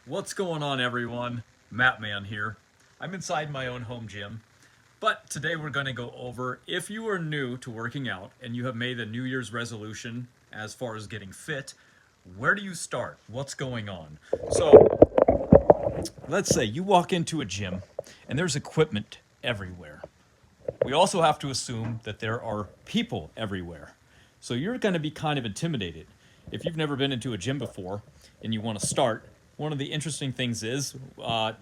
What's going on, everyone? Matt Man here. I'm inside my own home gym, but today we're going to go over if you are new to working out and you have made a New Year's resolution as far as getting fit, where do you start? What's going on? So, let's say you walk into a gym and there's equipment everywhere. We also have to assume that there are people everywhere. So you're going to be kind of intimidated. If you've never been into a gym before and you want to start, one of the interesting things is a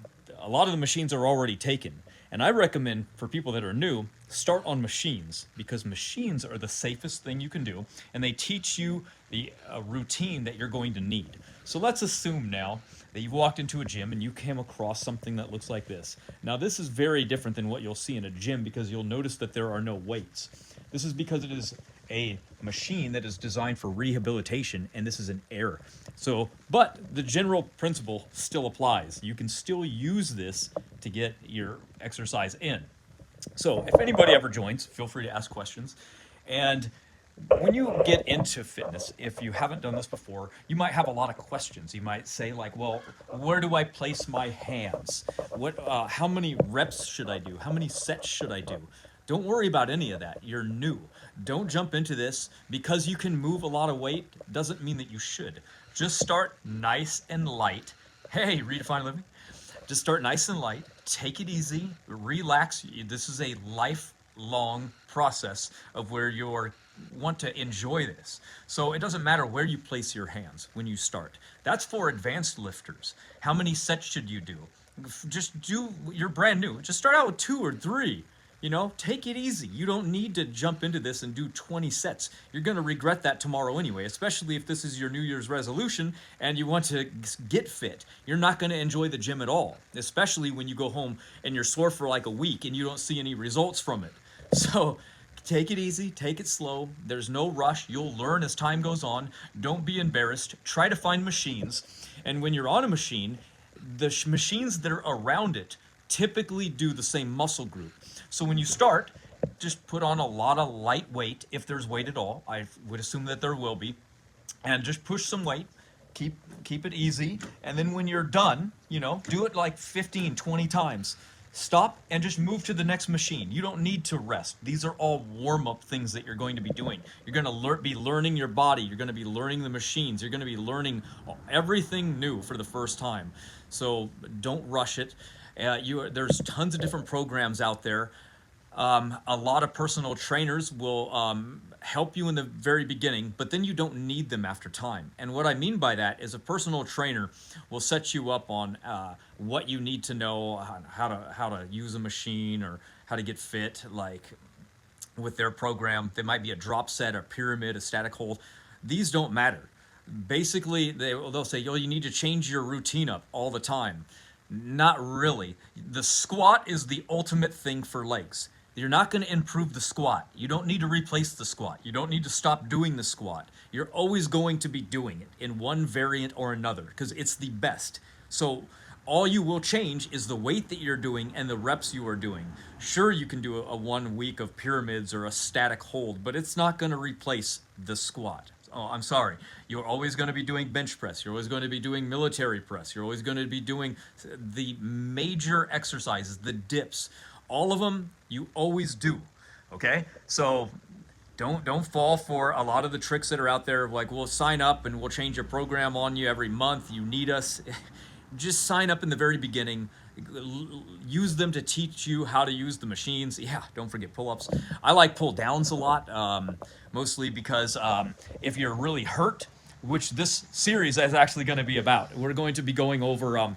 lot of the machines are already taken. And I recommend for people that are new, start on machines because machines are the safest thing you can do and they teach you the routine that you're going to need. So let's assume now that you've walked into a gym and you came across something that looks like this. Now this is very different than what you'll see in a gym because you'll notice that there are no weights. This is because it is a machine that is designed for rehabilitation and this is an error. So, but the general principle still applies. You can still use this to get your exercise in. So if anybody ever joins, feel free to ask questions. And when you get into fitness, if you haven't done this before, you might have a lot of questions. You might say like, well, where do I place my hands? How many reps should I do? How many sets should I do? Don't worry about any of that. You're new. Don't jump into this. Because you can move a lot of weight doesn't mean that you should. Just start nice and light. Hey, redefine living. Just start nice and light. Take it easy. Relax. This is a lifelong process of where you're want to enjoy this. So it doesn't matter where you place your hands when you start. That's for advanced lifters. How many sets should you do? You're brand new. Just start out with 2 or 3. Take it easy. You don't need to jump into this and do 20 sets. You're going to regret that tomorrow anyway, especially if this is your New Year's resolution and you want to get fit. You're not going to enjoy the gym at all, especially when you go home and you're sore for like a week and you don't see any results from it. So take it easy, take it slow. There's no rush. You'll learn as time goes on. Don't be embarrassed. Try to find machines. And when you're on a machine, the machines that are around it typically do the same muscle group. So when you start, just put on a lot of light weight, if there's weight at all. I would assume that there will be. And just push some weight. Keep it easy. And then when you're done, do it like 15, 20 times. Stop and just move to the next machine. You don't need to rest. These are all warm-up things that you're going to be doing. You're going to be learning your body. You're going to be learning the machines. You're going to be learning everything new for the first time. So don't rush it. There's tons of different programs out there. A lot of personal trainers will help you in the very beginning, but then you don't need them after time. And what I mean by that is a personal trainer will set you up on what you need to know, how to use a machine or how to get fit, like with their program. There might be a drop set, a pyramid, a static hold. These don't matter. Basically, they'll say, you need to change your routine up all the time. Not really. The squat is the ultimate thing for legs. You're not going to improve the squat. You don't need to replace the squat. You don't need to stop doing the squat. You're always going to be doing it in one variant or another because it's the best. So all you will change is the weight that you're doing and the reps you are doing. Sure, you can do a 1 week of pyramids or a static hold, but it's not going to replace the squat. Oh, I'm sorry. You're always going to be doing bench press. You're always going to be doing military press. You're always going to be doing the major exercises, the dips. All of them you always do. Okay? So don't fall for a lot of the tricks that are out there like we'll sign up and we'll change your program on you every month. You need us. Just sign up in the very beginning. Use them to teach you how to use the machines. Yeah, don't forget pull-ups. I like pull-downs a lot, mostly because if you're really hurt, which this series is actually going to be about, we're going to be going over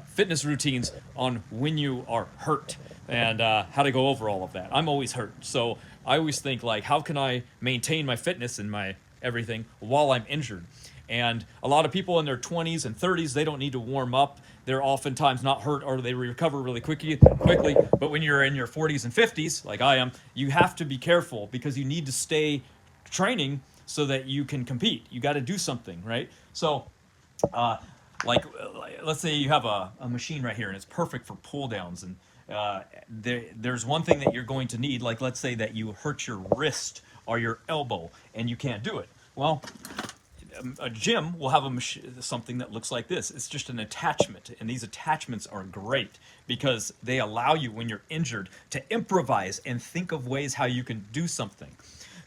fitness routines on when you are hurt and how to go over all of that. I'm always hurt, so I always think like, how can I maintain my fitness and my everything while I'm injured? And a lot of people in their 20s and 30s, they don't need to warm up. They're oftentimes not hurt or they recover really quickly. But when you're in your 40s and 50s, like I am, you have to be careful because you need to stay training so that you can compete. You got to do something, right? So, let's say you have a machine right here and it's perfect for pull downs. And there's one thing that you're going to need, like let's say that you hurt your wrist or your elbow and you can't do it. Well, a gym will have something that looks like this. It's just an attachment, and these attachments are great because they allow you, when you're injured, to improvise and think of ways how you can do something.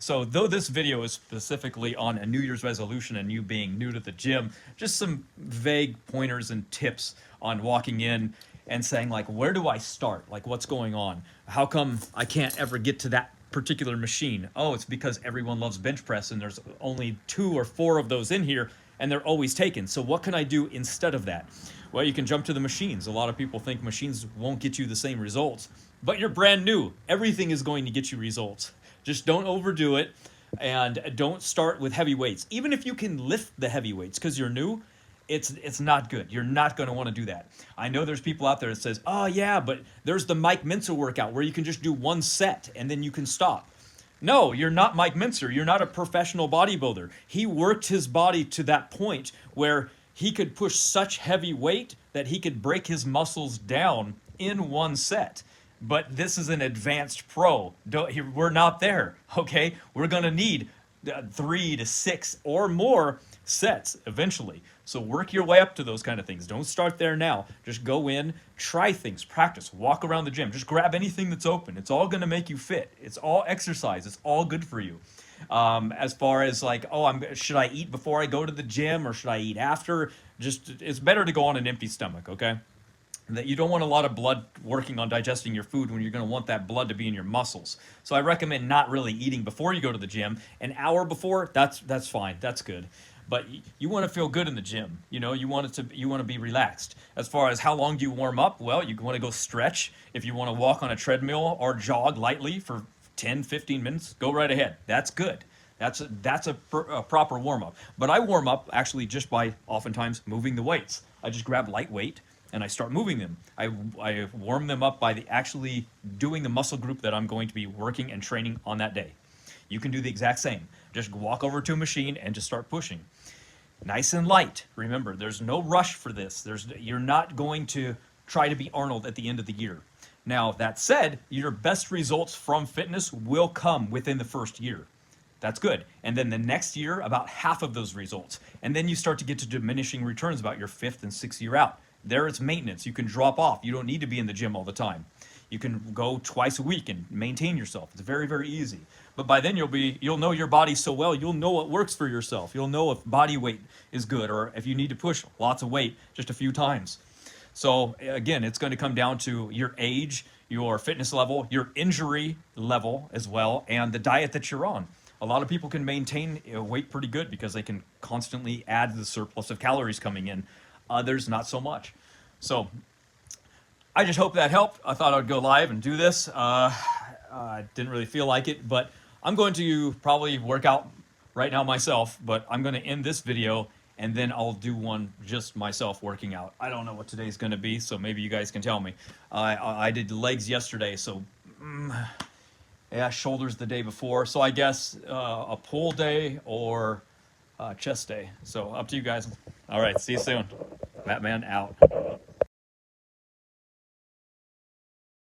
So though this video is specifically on a New Year's resolution and you being new to the gym, just some vague pointers and tips on walking in and saying, like, where do I start? Like, what's going on? How come I can't ever get to that particular machine? Oh, it's because everyone loves bench press and there's only 2 or 4 of those in here and they're always taken. So what can I do instead of that? Well, you can jump to the machines. A lot of people think machines won't get you the same results, but you're brand new. Everything is going to get you results. Just don't overdo it, and don't start with heavy weights. Even if you can lift the heavy weights because you're new, it's not good. You're not going to want to do that. I know there's people out there that says, oh yeah, but there's the Mike Mincer workout where you can just do 1 set and then you can stop. No, you're not Mike Mincer. You're not a professional bodybuilder. He worked his body to that point where he could push such heavy weight that he could break his muscles down in 1 set. But this is an advanced pro. We're not there, okay? We're going to need 3 to 6 or more sets eventually. So work your way up to those kind of things. Don't start there now. Just go in, try things, practice, walk around the gym. Just grab anything that's open. It's all going to make you fit. It's all exercise. It's all good for you. As far as like, oh, should I eat before I go to the gym or should I eat after? It's better to go on an empty stomach, okay? That you don't want a lot of blood working on digesting your food when you're going to want that blood to be in your muscles. So I recommend not really eating before you go to the gym. An hour before, that's fine. That's good. But you want to feel good in the gym. You know, you want to be relaxed. As far as how long do you warm up? Well, you want to go stretch. If you want to walk on a treadmill or jog lightly for 10, 15 minutes, go right ahead. That's good. That's a proper warm up. But I warm up actually just by oftentimes moving the weights. I just grab light weight and I start moving them. I warm them up by actually doing the muscle group that I'm going to be working and training on that day. You can do the exact same. Just walk over to a machine and just start pushing. Nice and light. Remember, there's no rush for this. You're not going to try to be Arnold at the end of the year. Now, that said, your best results from fitness will come within the first year. That's good. And then the next year, about half of those results. And then you start to get to diminishing returns about your 5th and 6th year out. There it's maintenance. You can drop off. You don't need to be in the gym all the time. You can go twice a week and maintain yourself. It's very, very easy. But by then you'll know your body so well, you'll know what works for yourself. You'll know if body weight is good or if you need to push lots of weight just a few times. So again, it's going to come down to your age, your fitness level, your injury level as well, and the diet that you're on. A lot of people can maintain weight pretty good because they can constantly add the surplus of calories coming in. Others, not so much. So I just hope that helped. I thought I'd go live and do this. I didn't really feel like it, but I'm going to probably work out right now myself, but I'm going to end this video and then I'll do one just myself working out. I don't know what today's going to be, so maybe you guys can tell me. I did legs yesterday, so yeah, shoulders the day before. So I guess a pull day or chest day. So up to you guys. All right, see you soon. Batman out.